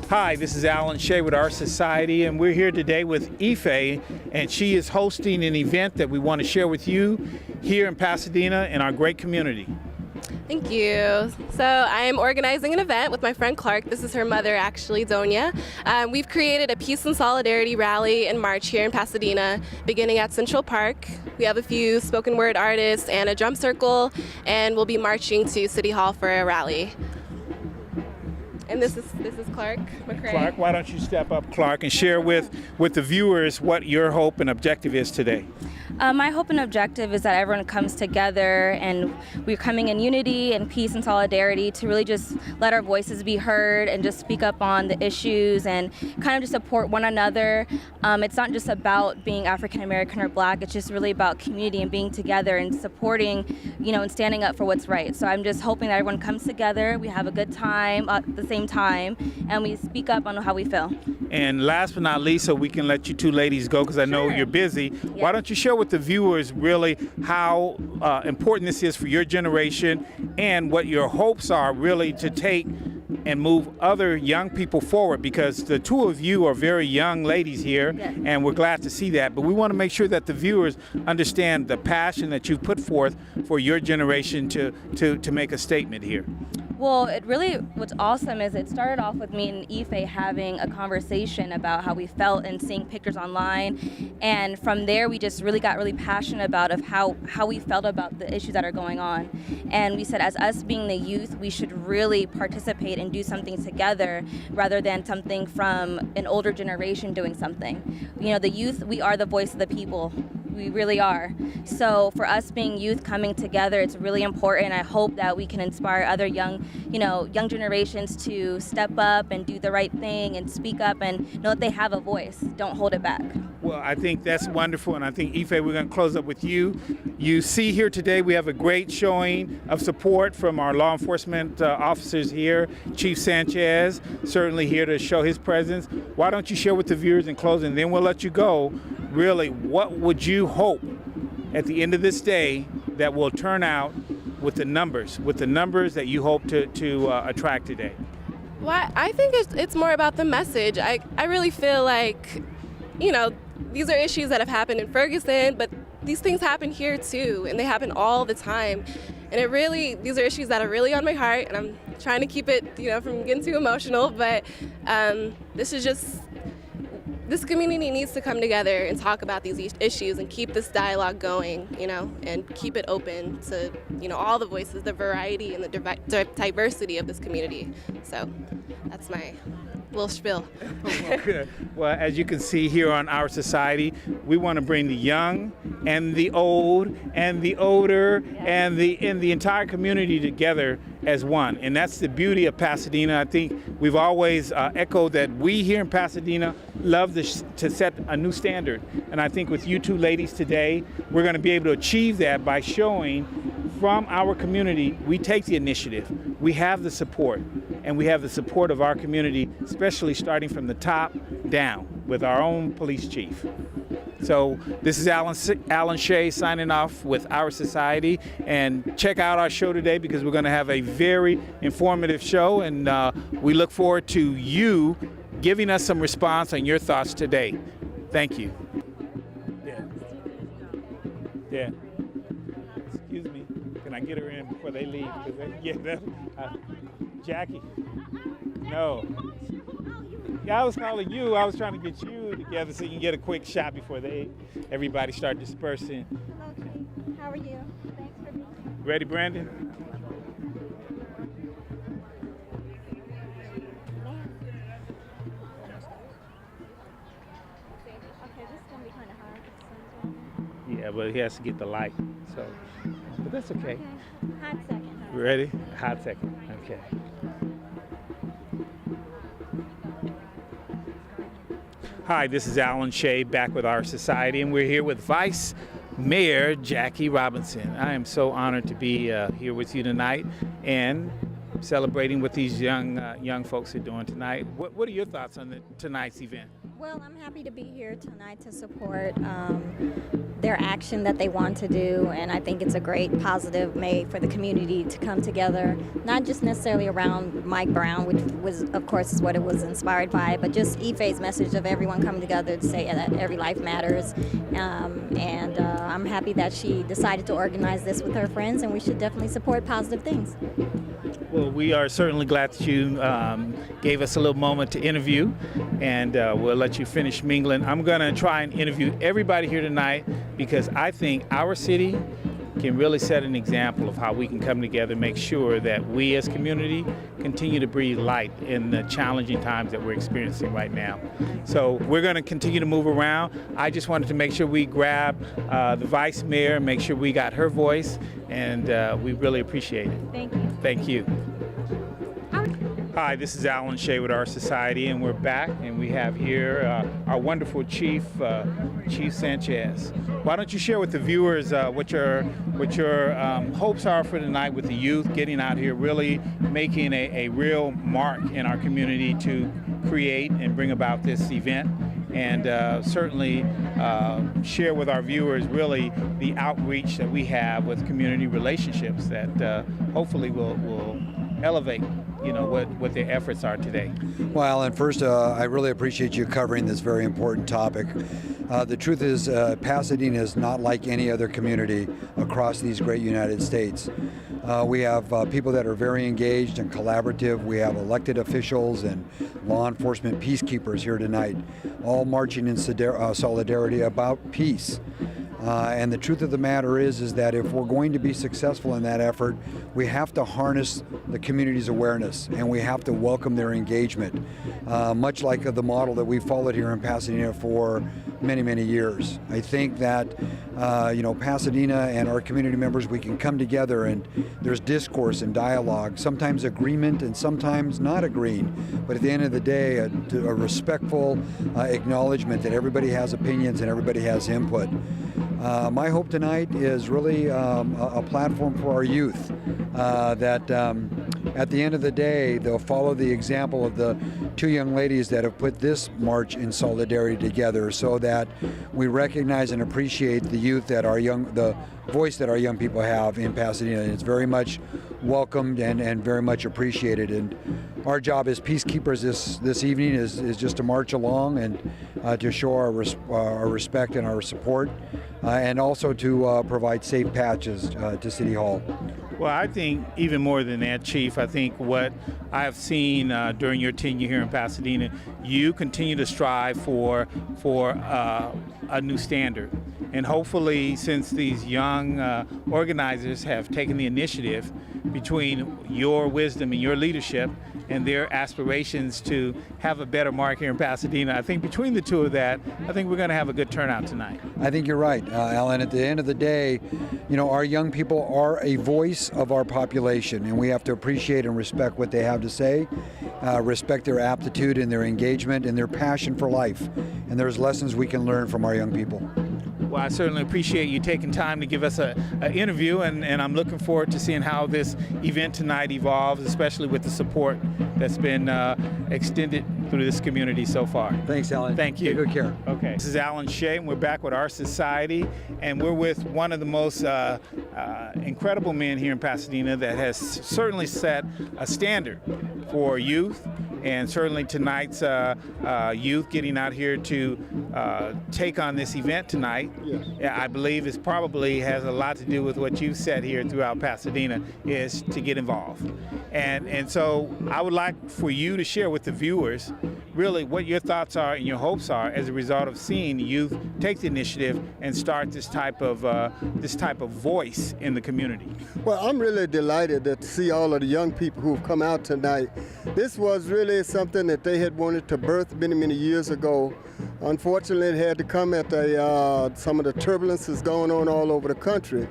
Hi, this is Alan Shay with Our Society, and we're here today with Ife, and she is hosting an event that we want to share with you here in Pasadena in our great community. Thank you. So I'm organizing an event with my friend Clark. This is her mother, actually, Donia. We've created a peace and solidarity rally in March here in Pasadena, beginning at Central Park. We have a few spoken word artists and a drum circle, and we'll be marching to City Hall for a rally. And this is Clark McCray. Clark, why don't you step up, Clark, and share with the viewers what your hope and objective is today. My hope and objective is that everyone comes together and we're coming in unity and peace and solidarity to really just let our voices be heard and just speak up on the issues and kind of just support one another. It's not just about being African American or Black, it's just really about community and being together and supporting, and standing up for what's right. So I'm just hoping that everyone comes together, we have a good time at the same time, and we speak up on how we feel. And last but not least, so we can let you two ladies go because I know you're busy, why don't you share with the viewers really how important this is for your generation and what your hopes are really to take and move other young people forward, because the two of you are very young ladies here, and we're glad to see that. But we want to make sure that the viewers understand the passion that you've put forth for your generation to make a statement here. Well, what's awesome is it started off with me and Ife having a conversation about how we felt and seeing pictures online. And from there, we just really got really passionate about how we felt about the issues that are going on. And we said, as us being the youth, we should really participate and do something together rather than something from an older generation doing something. The youth, we are the voice of the people. We really are. So for us being youth coming together, it's really important. I hope that we can inspire other young generations to step up and do the right thing and speak up and know that they have a voice. Don't hold it back. Well, I think that's wonderful, and I think, Ife, we're going to close up with you. You see here today we have a great showing of support from our law enforcement officers here. Chief Sanchez, certainly here to show his presence. Why don't you share with the viewers in closing, then we'll let you go. Really, what would you hope at the end of this day that will turn out with the numbers that you hope to attract today? Well, I think it's more about the message. I really feel like, these are issues that have happened in Ferguson, but these things happen here too, and they happen all the time. And these are issues that are really on my heart, and I'm trying to keep it, from getting too emotional, but this community needs to come together and talk about these issues and keep this dialogue going, and keep it open to, all the voices, the variety and the diversity of this community. So that's my little spiel. Well, as you can see here on Our Society, we want to bring the young and the old and the older and the entire community together as one. And that's the beauty of Pasadena. I think we've always echoed that we here in Pasadena love to set a new standard. And I think with you two ladies today, we're going to be able to achieve that by showing from our community, we take the initiative, we have the support, and we have the support of our community, especially starting from the top down with our own police chief. So this is Alan Shay signing off with Our Society, and check out our show today because we're going to have a very informative show, and we look forward to you giving us some response on your thoughts today. Thank you. Yeah. Excuse me. Can I get her in before they leave? Jackie. No. Yeah, I was calling you. I was trying to get you together so you can get a quick shot before everybody start dispersing. Okay. How are you? Thanks for being here. Ready, Brandon? Okay, this is going to be kind of hard. Yeah, but he has to get the light. So, but that's okay. Okay. Hot second. Ready? Hot second. Okay. Hi, this is Alan Shay back with Our Society, and we're here with Vice Mayor Jackie Robinson. I am so honored to be here with you tonight and celebrating what these young folks are doing tonight. What are your thoughts on tonight's event? Well, I'm happy to be here tonight to support their action that they want to do, and I think it's a great positive made for the community to come together, not just necessarily around Mike Brown, which was, of course, is what it was inspired by, but just Ife's message of everyone coming together to say that every life matters. I'm happy that she decided to organize this with her friends, and we should definitely support positive things. Well, we are certainly glad that you gave us a little moment to interview, and we'll let you finish mingling. I'm going to try and interview everybody here tonight because I think our city can really set an example of how we can come together and make sure that we as community continue to breathe light in the challenging times that we're experiencing right now. So we're going to continue to move around. I just wanted to make sure we grab the vice mayor, make sure we got her voice, and we really appreciate it. Thank you. Thank you. Hi, this is Alan Shay with Our Society, and we're back, and we have here our wonderful Chief Sanchez. Why don't you share with the viewers what your hopes are for tonight with the youth getting out here, really making a real mark in our community to create and bring about this event, and certainly share with our viewers really the outreach that we have with community relationships that hopefully will elevate what their efforts are today. Well, Alan, first, I really appreciate you covering this very important topic. The truth is, Pasadena is not like any other community across these great United States. We have people that are very engaged and collaborative. We have elected officials and law enforcement peacekeepers here tonight, all marching in solidarity about peace. And the truth of the matter is that if we're going to be successful in that effort, we have to harness the community's awareness and we have to welcome their engagement, much like the model that we followed here in Pasadena for many, many years. I think that, Pasadena and our community members, we can come together and there's discourse and dialogue, sometimes agreement and sometimes not agreeing. But at the end of the day, a respectful acknowledgement that everybody has opinions and everybody has input. My hope tonight is really a platform for our youth that at the end of the day, they'll follow the example of the two young ladies that have put this march in solidarity together so that we recognize and appreciate the youth that the voice that our young people have in Pasadena. It's very much welcomed and very much appreciated. And our job as peacekeepers this evening is just to march along and to show our respect and our support, and also to provide safe patches to City Hall. Well, I think even more than that, Chief, I think what I've seen during your tenure here in Pasadena, you continue to strive for a new standard. And hopefully, since these young organizers have taken the initiative between your wisdom and your leadership and their aspirations to have a better mark here in Pasadena, I think between the two of that, I think we're going to have a good turnout tonight. I think you're right, Alan. At the end of the day, our young people are a voice of our population, and we have to appreciate and respect what they have to say, respect their aptitude and their engagement and their passion for life. And there's lessons we can learn from our young people. Well, I certainly appreciate you taking time to give us an interview, and I'm looking forward to seeing how this event tonight evolves, especially with the support that's been extended through this community so far. Thanks, Alan. Thank you. Take good care. Okay. This is Alan Shay, and we're back with Our Society, and we're with one of the most incredible men here in Pasadena that has certainly set a standard for youth, and certainly tonight's youth getting out here to take on this event tonight. Yes. I believe it probably has a lot to do with what you've said here throughout Pasadena, is to get involved. And so I would like for you to share with the viewers really what your thoughts are and your hopes are as a result of seeing youth take the initiative and start this type of voice in the community. Well, I'm really delighted to see all of the young people who've come out tonight. This was really something that they had wanted to birth many, many years ago. Unfortunately, it had to come at some of the turbulences going on all over the country.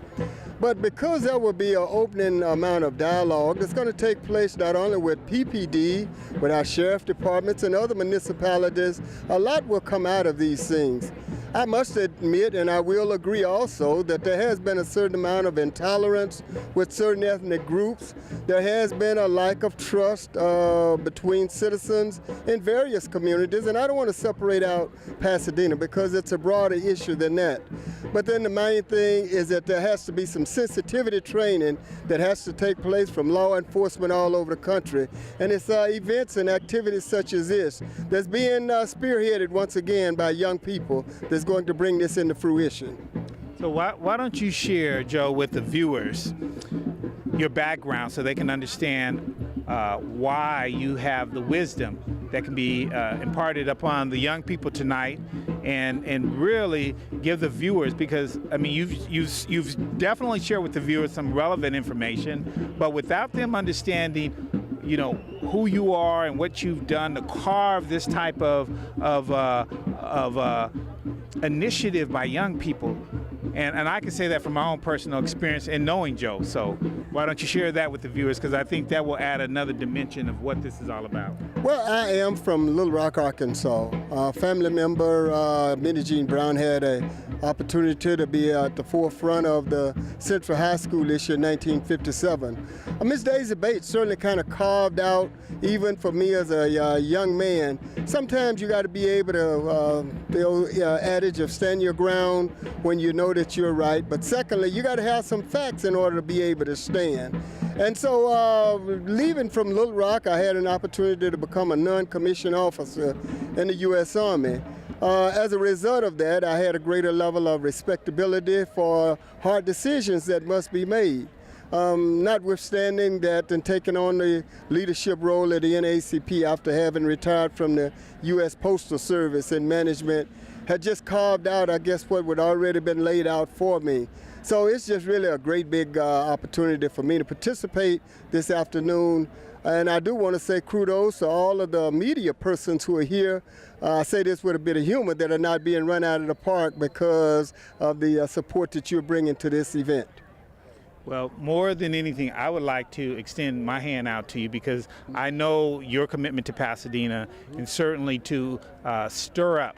But because there will be an opening amount of dialogue that's going to take place not only with PPD, with our sheriff departments and other municipalities, a lot will come out of these things. I must admit, and I will agree also, that there has been a certain amount of intolerance with certain ethnic groups. There has been a lack of trust between citizens in various communities, and I don't want to separate out Pasadena because it's a broader issue than that. But then the main thing is that there has to be some sensitivity training that has to take place from law enforcement all over the country. And it's events and activities such as this that's being spearheaded once again by young people that's going to bring this into fruition. So why don't you share, Joe, with the viewers your background so they can understand why you have the wisdom that can be imparted upon the young people tonight, and really give the viewers, because I mean you've definitely shared with the viewers some relevant information, but without them understanding, you know, who you are and what you've done to carve this type of initiative by young people. And I can say that from my own personal experience in knowing Joe. So why don't you share that with the viewers, because I think that will add another dimension of what this is all about. Well, I am from Little Rock, Arkansas. Family member Minnie Jean Brown had an opportunity to be at the forefront of the Central High School issue in 1957. Miss Daisy Bates certainly kind of carved out, even for me as a young man, sometimes you got to be able to, the old adage of stand your ground when you know that you're right. But secondly, you got to have some facts in order to be able to stand. And so leaving from Little Rock, I had an opportunity to become a non-commissioned officer in the U.S. Army. As a result of that, I had a greater level of respectability for hard decisions that must be made. Notwithstanding that and taking on the leadership role at the NAACP after having retired from the U.S. Postal Service and management, had just carved out, I guess, what would already been laid out for me. So it's just really a great big opportunity for me to participate this afternoon. And I do want to say kudos to all of the media persons who are here. I say this with a bit of humor, that are not being run out of the park because of the support that you're bringing to this event. Well, more than anything, I would like to extend my hand out to you, because I know your commitment to Pasadena, and certainly to stir up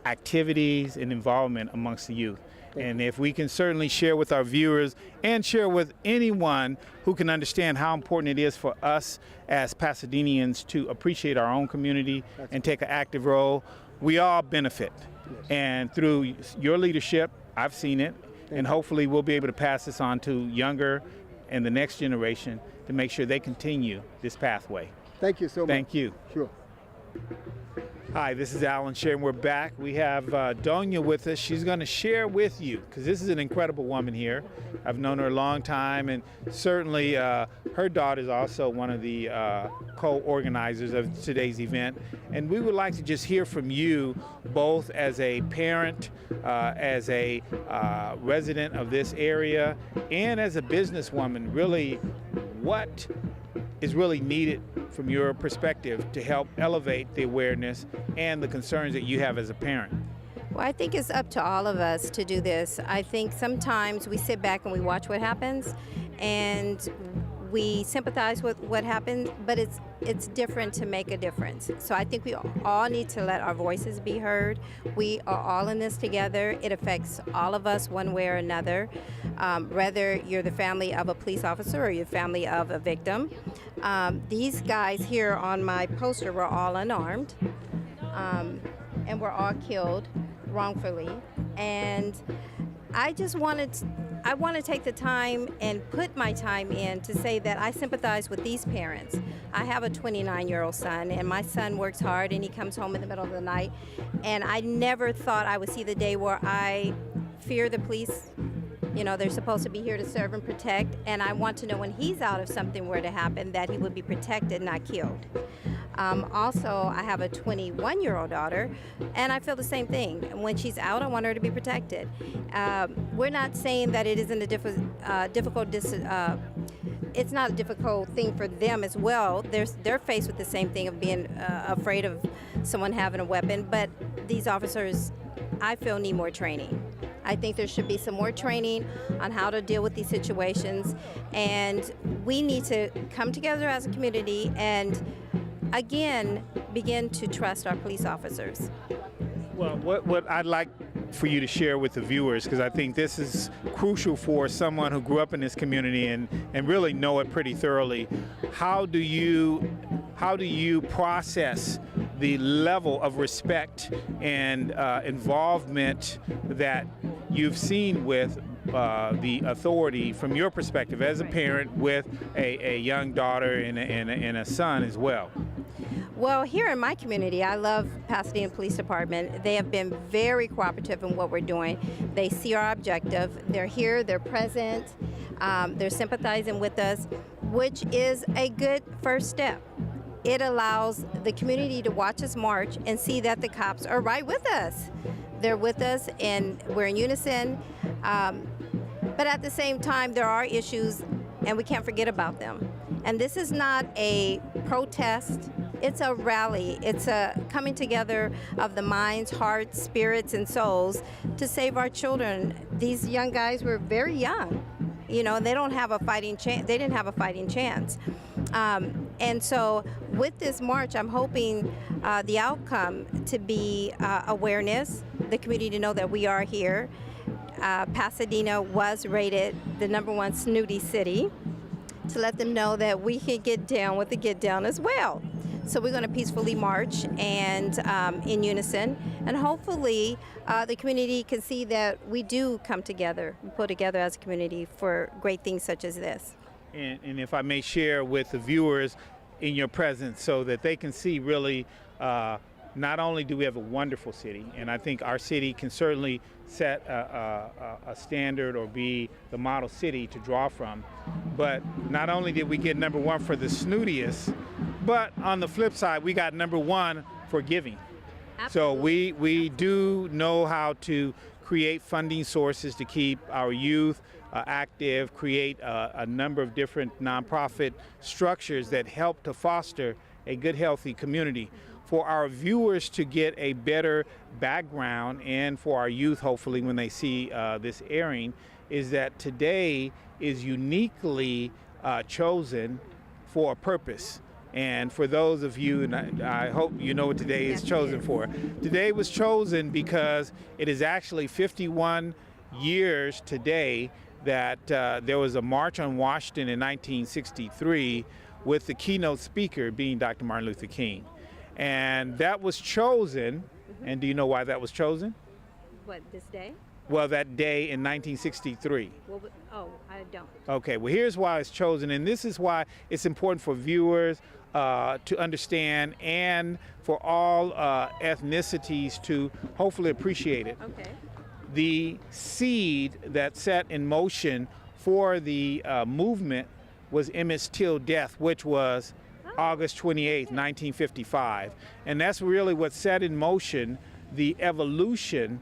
activities and involvement amongst the youth. And if we can certainly share with our viewers and share with anyone who can understand how important it is for us as Pasadenians to appreciate our own community and take an active role, we all benefit. And through your leadership, I've seen it, and hopefully we'll be able to pass this on to younger and the next generation to make sure they continue this pathway. Thank you so much. Thank you. Sure. Hi, this is Alan Shay, and we're back. We have Donya with us. She's going to share with you, because this is an incredible woman here. I've known her a long time, and certainly her daughter is also one of the co-organizers of today's event. And we would like to just hear from you, both as a parent, as a resident of this area, and as a businesswoman, really what is really needed from your perspective to help elevate the awareness and the concerns that you have as a parent. Well, I think it's up to all of us to do this. I think sometimes we sit back and we watch what happens, and we sympathize with what happened, but it's different to make a difference. So I think we all need to let our voices be heard. We are all in this together. It affects all of us one way or another, whether you're the family of a police officer or you're the family of a victim. These guys here on my poster were all unarmed, and were all killed wrongfully. And I want to take the time and put my time in to say that I sympathize with these parents. I have a 29-year-old son, and my son works hard, and he comes home in the middle of the night. And I never thought I would see the day where I fear the police. You know, they're supposed to be here to serve and protect, and I want to know when he's out, if something were to happen, that he would be protected, not killed. Also, I have a 21-year-old daughter, and I feel the same thing. When she's out, I want her to be protected. We're not saying that it isn't a difficult. It's not a difficult thing for them as well. They're faced with the same thing of being afraid of someone having a weapon. But these officers, I feel, need more training. I think there should be some more training on how to deal with these situations, and we need to come together as a community and again begin to trust our police officers. Well, what I'd like for you to share with the viewers, because I think this is crucial for someone who grew up in this community and really know it pretty thoroughly. How do you process the level of respect and involvement that you've seen with the authority from your perspective as a parent with a young daughter and a son as well? Well, here in my community, I love Pasadena Police Department. They have been very cooperative in what we're doing. They see our objective. They're here, they're present, they're sympathizing with us, which is a good first step. It allows the community to watch us march and see that the cops are right with us. They're with us and we're in unison. But at the same time, there are issues and we can't forget about them. And this is not a protest. It's a rally. It's a coming together of the minds, hearts, spirits, and souls to save our children. These young guys were very young, you know, they don't have a fighting chance. They didn't have a fighting chance. And so with this march, I'm hoping the outcome to be awareness, the community to know that we are here. Pasadena was rated the #1 snooty city, to let them know that we can get down with the get down as well. So we're going to peacefully march and in unison, and hopefully the community can see that we do come together, pull together as a community for great things such as this. And if I may share with the viewers in your presence so that they can see really not only do we have a wonderful city, and I think our city can certainly set a standard or be the model city to draw from, but not only did we get #1 for the snootiest, but on the flip side, we got #1 for giving. Absolutely. So we do know how to create funding sources to keep our youth active, create a number of different nonprofit structures that help to foster a good, healthy community. For our viewers to get a better background, and for our youth, hopefully, when they see this airing, is that today is uniquely chosen for a purpose. And for those of you, and I hope you know what today is chosen for. Today was chosen because it is actually 51 years today that there was a March on Washington in 1963 with the keynote speaker being Dr. Martin Luther King. And that was chosen, and do you know why that was chosen? What, this day? Well, that day in 1963. Well, oh, I don't. Okay, well, here's why it's chosen, and this is why it's important for viewers to understand and for all ethnicities to hopefully appreciate it. Okay. The seed that set in motion for the movement was Emmett Till's death, which was August 28, 1955. And that's really what set in motion the evolution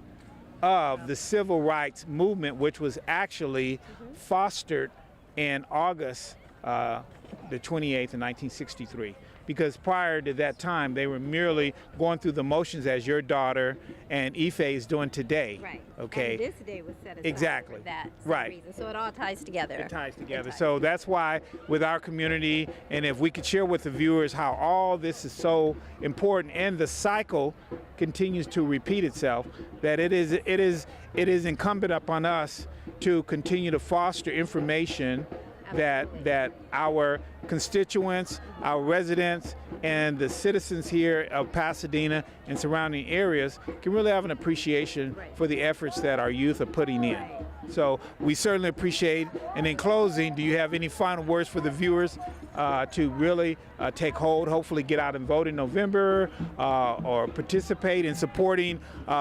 of the civil rights movement, which was actually fostered in August the 28th of 1963. Because prior to that time, they were merely going through the motions as your daughter and Ife is doing today. Right. Okay. And this day was set aside Exactly. for that Right. reason. So it all ties together. It ties together. So that's why with our community, and if we could share with the viewers how all this is so important and the cycle continues to repeat itself, that it is incumbent upon us to continue to foster information that our constituents, our residents, and the citizens here of Pasadena and surrounding areas can really have an appreciation for the efforts that our youth are putting in. So we certainly appreciate. And in closing, do you have any final words for the viewers to really take hold, hopefully get out and vote in November, or participate in supporting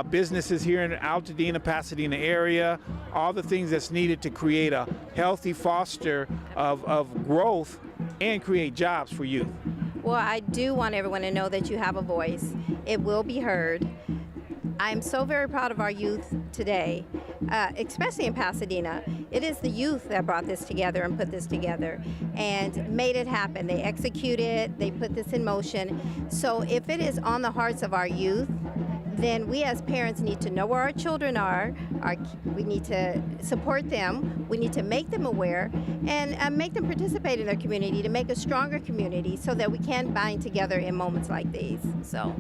businesses here in the Altadena, Pasadena area, all the things that's needed to create a healthy foster of growth and create jobs for youth? Well, I do want everyone to know that you have a voice. It will be heard. I'm so very proud of our youth today, especially in Pasadena. It is the youth that brought this together and put this together and made it happen. They executed, they put this in motion. So if it is on the hearts of our youth, then we as parents need to know where our children are. We need to support them. We need to make them aware and make them participate in their community to make a stronger community so that we can bind together in moments like these. So.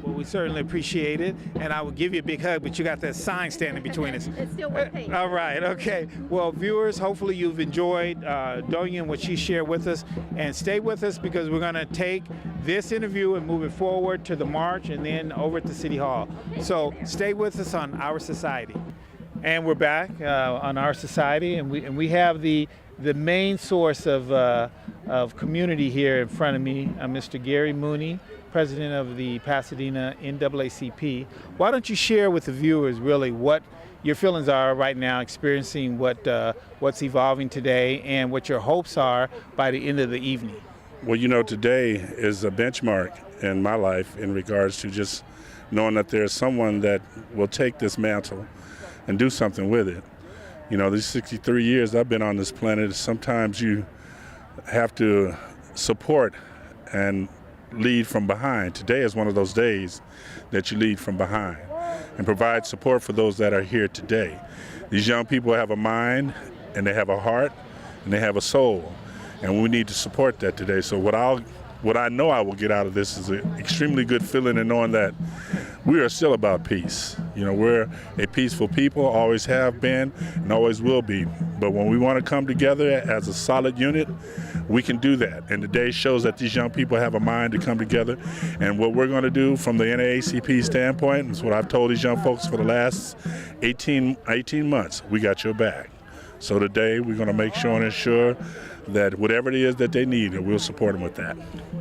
Well, we certainly appreciate it, and I will give you a big hug, but you got that sign standing between us. It's still one page. All right, okay. Well, viewers, hopefully you've enjoyed Donya and what she shared with us, and stay with us because we're going to take this interview and move it forward to the march and then over to City Hall. So stay with us on Our Society. And we're back on Our Society, and we have the main source of community here in front of me, Mr. Gary Mooney, president of the Pasadena NAACP. Why don't you share with the viewers really what your feelings are right now, experiencing what's evolving today, and what your hopes are by the end of the evening? Well, you know, today is a benchmark in my life in regards to just knowing that there's someone that will take this mantle and do something with it. You know, these 63 years I've been on this planet, sometimes you have to support and lead from behind. Today is one of those days that you lead from behind and provide support for those that are here today. These young people have a mind, and they have a heart, and they have a soul, and we need to support that today. So what I know I will get out of this is an extremely good feeling in knowing that we are still about peace. You know, we're a peaceful people, always have been and always will be. But when we want to come together as a solid unit, we can do that. And the day shows that these young people have a mind to come together. And what we're going to do from the NAACP standpoint is what I've told these young folks for the last 18 months. We got your back. So today we're going to make sure and ensure that whatever it is that they need, we'll support them with that.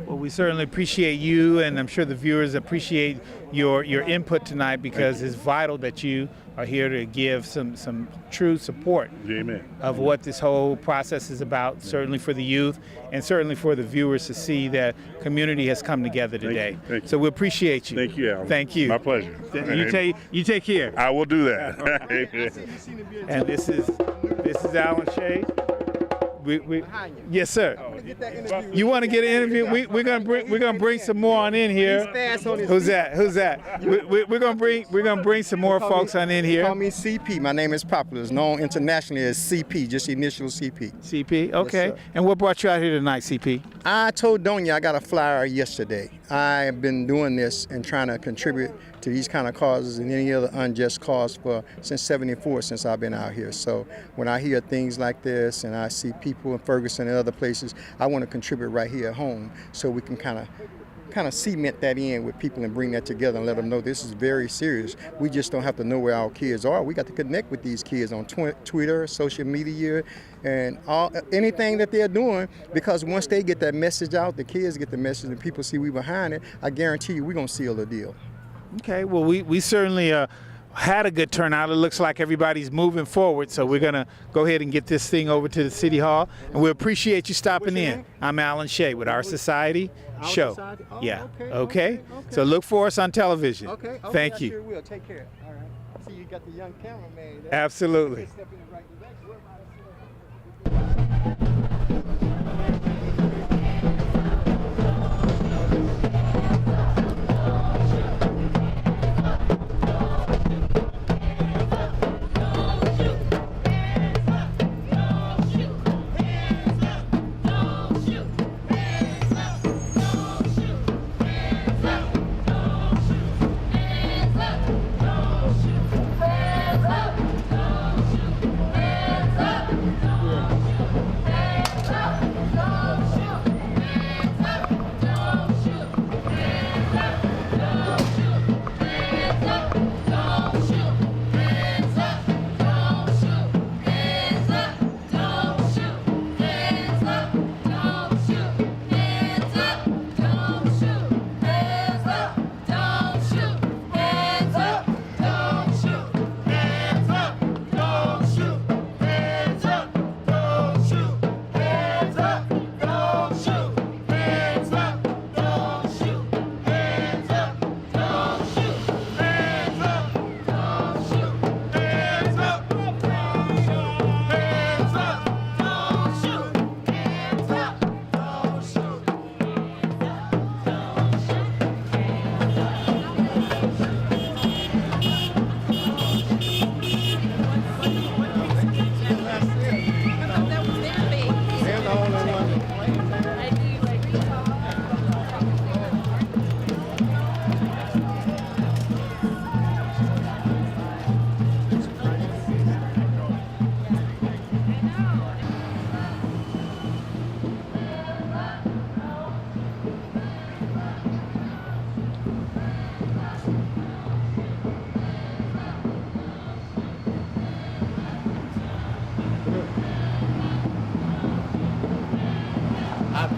Well, we certainly appreciate you, and I'm sure the viewers appreciate your input tonight because it's vital that you are here to give some true support Amen. of what this whole process is about, certainly for the youth and certainly for the viewers to see that community has come together today. Thank you. So we appreciate you. Thank you, Alan. Thank you. My pleasure. You take care. I will do that. And this is Alan Shay. Yes, sir. You want to get an interview? We're gonna bring some more on in here. Who's that? We're gonna bring some more folks on in here. Call me CP. My name is popular. It's known internationally as CP, just initial CP. CP, okay. Yes, and what brought you out here tonight, CP? I told Donya I got a flyer yesterday. I've been doing this and trying to contribute to these kind of causes and any other unjust cause since '74, since I've been out here. So when I hear things like this and I see people in Ferguson and other places, I want to contribute right here at home so we can kind of cement that in with people and bring that together and let them know this is very serious. We just don't have to know where our kids are. We got to connect with these kids on Twitter, social media, and anything that they're doing, because once they get that message out, the kids get the message and people see we behind it, I guarantee you we're going to seal the deal. Okay, well, we certainly had a good turnout. It looks like everybody's moving forward, so we're going to go ahead and get this thing over to the City Hall, and we appreciate you stopping in. Name? I'm Alan Shay with Our Society Show. Society? Oh, yeah, okay. So look for us on television. Okay. Thank you. Sure will. Take care. All right. See, you got the young cameraman there. Absolutely.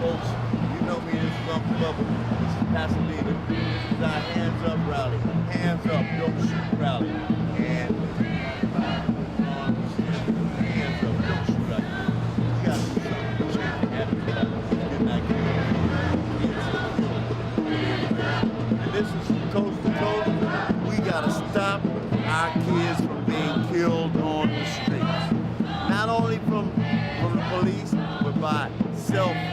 folks, you know me, this is Uncle Bubba. This is Pasadena. This is our Hands Up rally. Hands Up, Don't Shoot rally. And hands up, don't shoot out there. We got to do something to change the attitude. Get back here. And this is coast to coast. We got to stop our kids from being killed on the streets. Not only from the police, but by self